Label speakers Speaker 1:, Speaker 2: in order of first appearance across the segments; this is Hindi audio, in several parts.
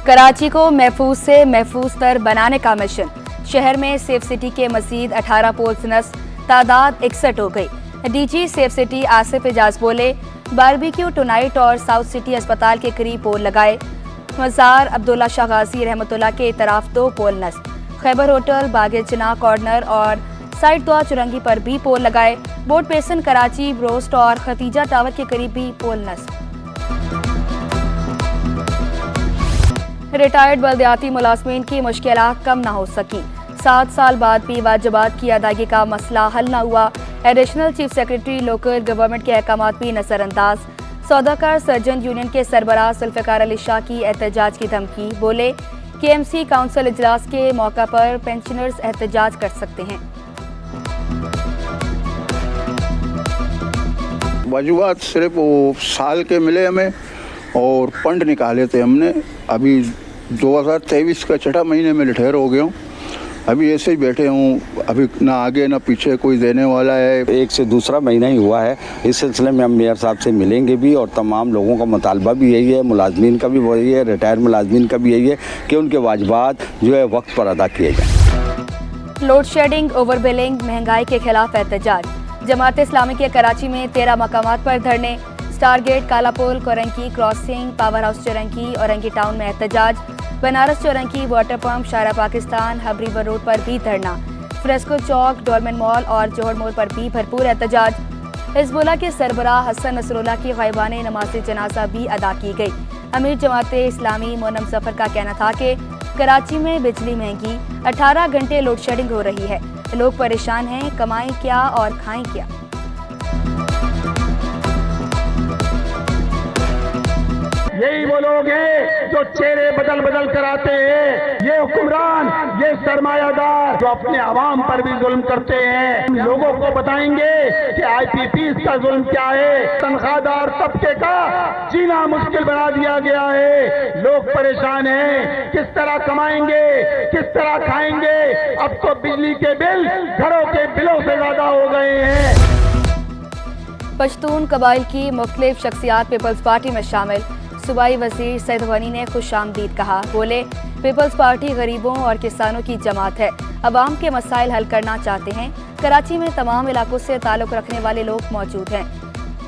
Speaker 1: कराची को महफूज से महफूज तर बनाने का मिशन। शहर में सेफ सिटी के मजीद 18 पोल्स नस्ब, तादाद 61 हो गई। DG safe city Asif Ejaz बोले, बारबेक्यू टुनाइट और साउथ सिटी अस्पताल के करीब पोल लगाए। मज़ार अब्दुल्ला शाह गाजी रहमतुल्लाह के तरफ 2 पोल नस्ब। खैबर होटल, बागे चिनाह कॉर्नर और साइड दुआ चुरंगी पर भी पोल लगाए। बोट बेसन, कराची ब्रोस्ट और खतीजा टावर के करीब भी पोल नस्ब। रिटायर्ड बल्दियाती मुलाजमीन की मुश्किलात कम न हो सकी। 7 साल बाद भी वाजिबात की अदायगी का मसला हल न हुआ। Additional chief secretary local government के अहकामात भी नजरअंदाज। सौदाकार सर्जन यूनियन के सरबराह जुल्फ़िकार अली शाह की एहतजाज की धमकी। बोले, KMC काउंसिल इजलास के मौका पर पेंशनर्स एहतजाज कर सकते हैं।
Speaker 2: वाजिबात सिर्फ वो साल के मिले हमें और फंड निकाले थे हमने। अभी 2023 का 6 महीने में रिटायर हो गया हूँ। अभी ऐसे ही बैठे हूँ, अभी ना आगे ना पीछे कोई देने वाला है।
Speaker 3: 1 से दूसरा महीना ही हुआ है। इस सिलसिले में हम मेयर साहब से मिलेंगे भी और तमाम लोगों का मुतालबा भी यही है, मुलाजमीन का भी वही है, रिटायर्ड मुलाजमीन का भी यही है कि उनके वाजिबात जो है वक्त पर अदा किए जाए।
Speaker 1: लोड शेडिंग, ओवर बिलिंग, महंगाई के खिलाफ एहतजाज। जमात इस्लामी के कराची में 13 मकामात पर धरने। Star gate, Kalapul, Korangi crossing, power house Chowrangi, Orangi town में एहतजाज। बनारस चौरंकी, वाटर पंप, शारा पाकिस्तान, हब रिवर रोड पर भी धरना। फ्रेस्को चौक, डोरमेन मॉल और जोहड़ मोड़ पर भी भरपूर एहतजाज। हिजबुल्लाह के सरबराह हसन नसरुल्लाह की ग़ाइबाने नमाज जनाजा भी अदा की गई। अमीर जमात इस्लामी मोनम जफर का कहना था कि कराची में बिजली महंगी, 18 घंटे लोड शेडिंग हो रही है, लोग परेशान हैं, कमाएं क्या और खाएं क्या।
Speaker 4: यही वो लोग हैं जो चेहरे बदल बदल कर आते हैं। ये हुक्मरान, ये सरमायादार जो अपने आवाम पर भी जुल्म करते हैं। हम लोगों को बताएंगे कि IPPs का जुल्म क्या है। तनख्वाहदार तबके का जीना मुश्किल बना दिया गया है। लोग परेशान हैं, किस तरह कमाएंगे, किस तरह खाएंगे। अब तो बिजली के बिल घरों के बिलों से ज्यादा हो गए हैं।
Speaker 1: पश्तून कबाइल की मुख्तलिफ शख्सियात पीपल्स पार्टी में शामिल। सूबाई वजीर सैयद गनी ने खुशामदीद कहा। बोले, पीपल्स पार्टी गरीबों और किसानों की जमात है, अवाम के मसाइल हल करना चाहते हैं। कराची में तमाम इलाकों से ताल्लुक़ रखने वाले लोग मौजूद हैं।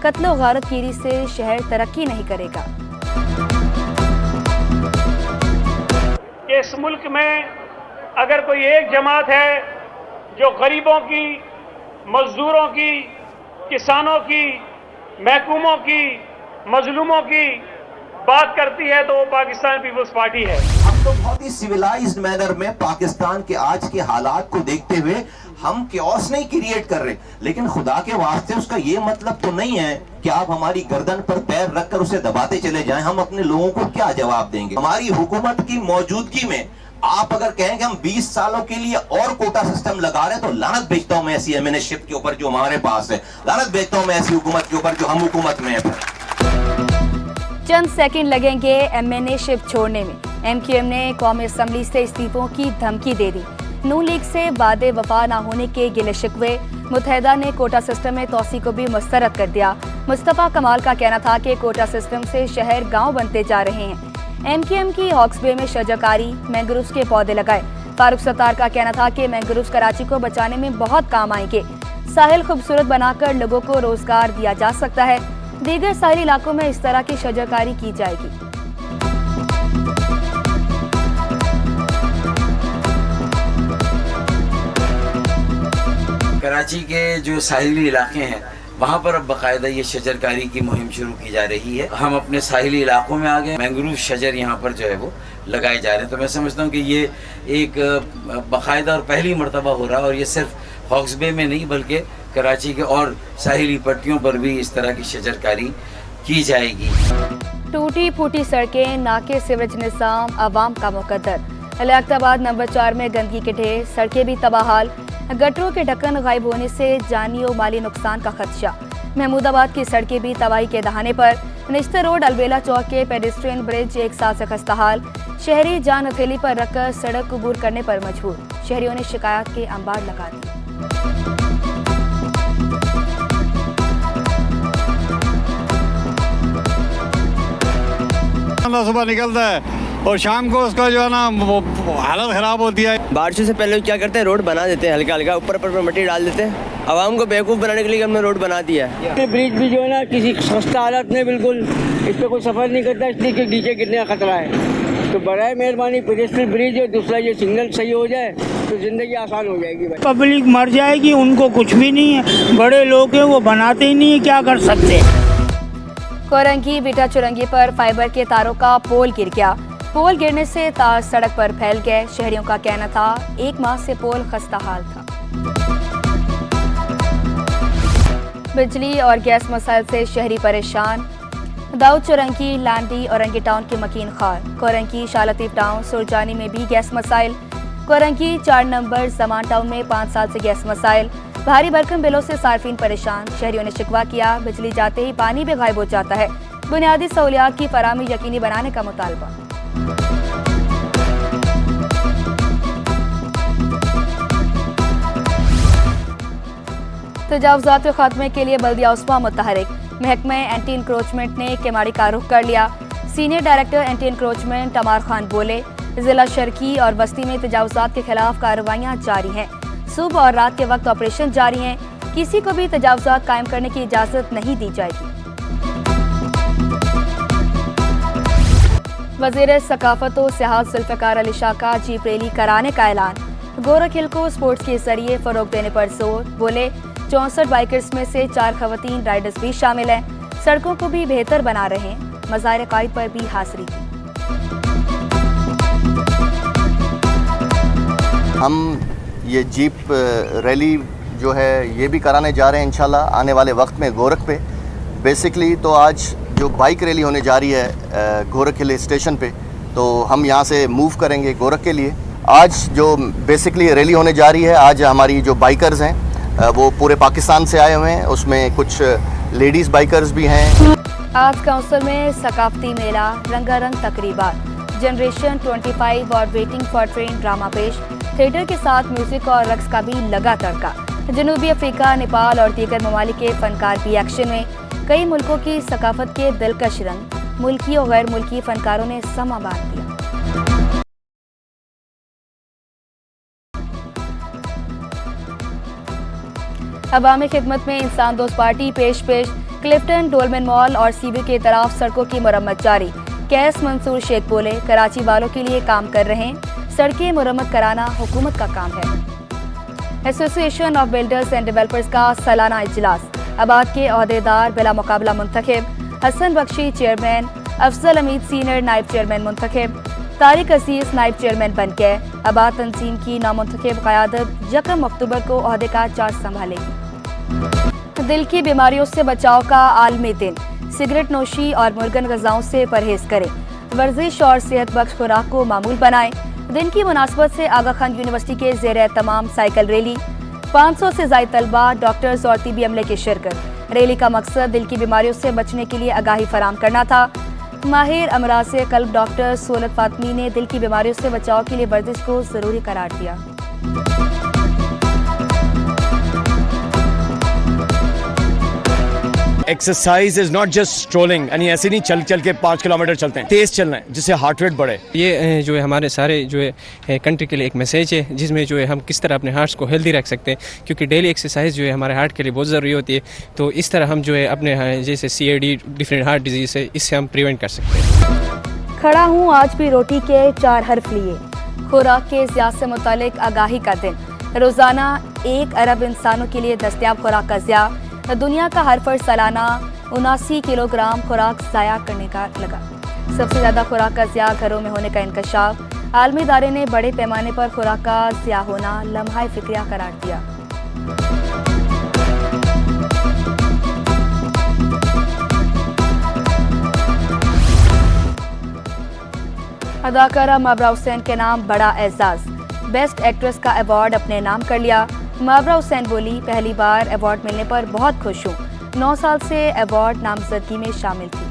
Speaker 1: कत्ल गारतगिरी से शहर तरक्की नहीं करेगा।
Speaker 5: इस मुल्क में अगर कोई एक जमात है जो गरीबों की, मजदूरों की, किसानों की, महकूमों की, मजलूमों की बात करती है तो वो पाकिस्तान पीपल्स पार्टी है।
Speaker 6: हम तो बहुत ही सिविलाइज्ड मैनर में पाकिस्तान के आज के हालात को देखते हुए हम क्योस नहीं क्रिएट कर रहे, लेकिन खुदा के वास्ते उसका ये मतलब तो नहीं है कि आप हमारी गर्दन पर पैर रखकर उसे दबाते चले जाएं। हम अपने लोगों को क्या जवाब देंगे? हमारी हुकूमत की मौजूदगी में आप अगर कहें कि हम 20 सालों के लिए और कोटा सिस्टम लगा रहे हैं तो लानत भेजता हूं मैं ऐसी एमएनए-शिप के ऊपर जो हमारे पास है। लानत भेजता हूं मैं ऐसी हुकूमत के ऊपर जो हम हुकूमत में है।
Speaker 1: चंद सेकंड लगेंगे MNA-शिप छोड़ने में। MQM ने कौमी असम्बली से इस्तीफों की धमकी दे दी। नून लीग से वादे वफा न होने के गिले शिकवे। मुत्तहिदा ने कोटा सिस्टम में तोसी को भी मुस्तरद कर दिया। मुस्तफ़ा कमाल का कहना था कि कोटा सिस्टम से शहर गांव बनते जा रहे हैं। MQM की हॉक्स बे में शजरकारी, मैंग्रोव्स के पौधे लगाए। फारूक सत्तार का कहना था कि मैंग्रोव्स कराची को बचाने में बहुत काम आएंगे। साहिल खूबसूरत बनाकर लोगों को रोजगार दिया जा सकता है। दीगर साहिली इलाकों में इस तरह की शजरकारी की जाएगी।
Speaker 7: कराची के जो साहिली इलाके हैं वहाँ पर अब बाकायदा ये शजरकारी की मुहिम शुरू की जा रही है। हम अपने साहिली इलाकों में आ गए, मैंग्रोव शजर यहाँ पर जो है वो लगाए जा रहे हैं। तो मैं समझता हूँ कि ये एक बाकायदा और पहली मरतबा हो रहा है और ये सिर्फ हॉक्स बे में नहीं बल्कि कराची के और साहिली पट्टियों पर भी इस तरह की शजरकारी की जाएगी।
Speaker 1: टूटी फूटी सड़कें, नाके सीवरेज निज़ाम आवाम का मुकद्दर। लियाकताबाद नंबर 4 में गंदगी के ढेर, सड़कें भी तबाहाल। गटरों के ढक्कन गायब होने से जानी और माली नुकसान का खदशा। महमूदाबाद की सड़कें भी तबाही के दहाने पर। निश्तर रोड अलबेला चौक के पेडेस्ट्रियन ब्रिज 1 साल से खस्ताहाल। शहरी जान हथेली पर रखकर सड़क अबूर करने पर मजबूर। शहरियों ने शिकायत के अंबार लगा दिए।
Speaker 8: सुबह निकलता है और शाम को उसका जो है ना वो हालत ख़राब होती है।
Speaker 9: बारिशों से पहले क्या करते हैं, रोड बना देते हैं, हल्का हल्का ऊपर मट्टी डाल देते हैं। आवाम को बेवकूफ़ बनाने के लिए हमने रोड बना दिया है।
Speaker 10: ब्रिज भी जो है ना किसी सस्ता हालत में, बिल्कुल इस पर कोई सफ़र नहीं करता, इसलिए कि नीचे गिरने का खतरा है। तो बराए मेहरबानी पेडेस्ट्रियन ब्रिज और दूसरा ये सिग्नल सही हो जाए तो ज़िंदगी आसान हो जाएगी भाई।
Speaker 11: पब्लिक मर जाएगी, उनको कुछ भी नहीं है, बड़े लोग हैं वो बनाते ही नहीं है, क्या कर सकते हैं।
Speaker 1: कोरंगी बिटा चुरंगी पर फाइबर के तारों का पोल गिर गया। पोल गिरने से तार सड़क पर फैल गए। शहरियों का कहना था 1 माह से पोल खस्ता हाल था। बिजली और गैस मसाइल से शहरी परेशान। दाऊद चुरंगी, लांडी, औरंगी टाउन की मकीन खार। कोरंगी, शालतीफ टाउन, सुरजानी में भी गैस मसाइल। कोरंगी 4 नंबर जमान टाउन में 5 साल से गैस मसाइल। भारी भरकम बिलों से सार्फिन परेशान। शहरियों ने शिकवा किया, बिजली जाते ही पानी भी गायब हो जाता है। बुनियादी सहूलियात की फराहमी यकीनी बनाने का मुतालबा। तजावुज़ात के खात्मे के लिए बल्दिया उस्मा मुतहरिक। महकमे एंटी इंक्रोचमेंट ने केमाड़ी का रुख कर लिया। सीनियर डायरेक्टर एंटी इंक्रोचमेंट अमार खान बोले, जिला शर्की और बस्ती में तजावुज़ात के खिलाफ कार्रवाइयाँ जारी हैं। सुबह और रात के वक्त ऑपरेशन जारी हैं। किसी को भी तजावुज़ात कायम करने की इजाज़त नहीं दी जाएगी। वज़ीर सकाफत व सियाहत जुल्फ़िकार अली शाह का जीप रैली कराने का ऐलान। गोरख हिल को स्पोर्ट्स के जरिए फ़रोग देने पर जोर। बोले, 64 बाइकर्स में से 4 खवातीन राइडर्स भी शामिल हैं। सड़कों को भी बेहतर बना रहे हैं। मज़ाहिर कायद पर भी हाज़िरी की।
Speaker 12: हम ये जीप रैली जो है ये भी कराने जा रहे हैं इंशाल्लाह आने वाले वक्त में गोरख पे। बेसिकली तो आज जो बाइक रैली होने जा रही है गोरख हिल स्टेशन पे, तो हम यहाँ से मूव करेंगे गोरख के लिए। आज जो बेसिकली रैली होने जा रही है, आज हमारी जो बाइकर्स हैं वो पूरे पाकिस्तान से आए हुए हैं, उसमें कुछ लेडीज़ बाइकर्स भी हैं।
Speaker 1: आज काउंसिल में सकाफती मेला, रंगारंग तकरीबात, जनरेशन 25 और वेटिंग फॉर ट्रेन ड्रामा पेश। थिएटर के साथ म्यूजिक और रक्स का भी लगा तड़का। जनूबी अफ्रीका, नेपाल और दीगर ममालिक के फनकार भी एक्शन में। कई मुल्कों की सकाफत के दिलकश रंग मुल्की और गैर मुल्की फनकारों ने समा बांध दिया। अवामी खिदमत में इंसान दोस्त पार्टी पेश क्लिफ्टन, डोलमेन मॉल और सीबी की तरफ सड़कों की मरम्मत जारी। कैस मंसूर शेख बोले, कराची वालों के लिए काम कर रहे हैं। सड़कें मरम्मत कराना हुकूमत का काम है। Association of builders and developers का सालाना इजलास। आबाद के अहदेदार बिला मुकाबला मुंतखब। हसन बख्शी चेयरमैन, अफजल हमीद सीनियर नायब चेयरमैन मुंतखब। तारिक अजीज नायब चेयरमैन बन गए। आबाद तंजीम की नामुंतखब क़यादत 1 अक्टूबर को ओहदे का चार्ज संभालेगी। दिल की बीमारियों से बचाव का आलमी दिन। सिगरेट नोशी और मुर्गन ग़िज़ाओं से परहेज करें। वर्जिश और सेहत बख्श खुराक को मामूल बनाएं। दिन की मुनासबत से आगा खान यूनिवर्सिटी के ज़ेर तमाम साइकिल रैली। 500 से ज़ायद तलबा, डॉक्टर्स और तिबी अमले की शिरकत। रैली का मकसद दिल की बीमारियों से बचने के लिए आगाही फराम करना था। माहिर अमराज से कल्ब डॉक्टर सोलत फातमी ने दिल की बीमारियों से बचाव के लिए वर्जिश को ज़रूरी करार दिया।
Speaker 13: Exercise is not just strolling, यानी ऐसे नहीं चल चल के 5 किलोमीटर चलते हैं, तेज चलना है जिससे हार्ट रेट बढ़े।
Speaker 14: ये जो है हमारे सारे जो है कंट्री के लिए एक मैसेज है, जिसमें जो है हम किस तरह अपने हार्ट्स को हेल्दी रख सकते हैं, क्योंकि डेली एक्सरसाइज जो है हमारे हार्ट के लिए बहुत ज़रूरी होती है। तो इस तरह हम जो है अपने जैसे CAD, डिफरेंट हार्ट डिजीज़ है, इससे हम प्रिवेंट कर सकते हैं।
Speaker 1: खड़ा हूँ आज भी रोटी के 4 हर्फ लिए। खुराक के ज़िया से मुतालिक आगाही का दिन। रोज़ाना 1 अरब इंसानों के लिए दस्तयाब खुराक का ज़िया। दुनिया का हर फर्द सालाना 79 किलोग्राम खुराक ज़ाया करने का लगा। सबसे ज़्यादा खुराक का ज़िया घरों में होने का इंकशाफ। आलमी इदारे ने बड़े पैमाने पर खुराक का ज़िया होना लम्हा फ़िक्रिया करार दिया। अदाकारा मावरा हुसैन के नाम बड़ा एजाज़। बेस्ट एक्ट्रेस का अवार्ड अपने नाम कर लिया। मावरा हुसैन बोली, पहली बार अवार्ड मिलने पर बहुत खुश हूँ। 9 साल से अवार्ड नामजदगी में शामिल थी।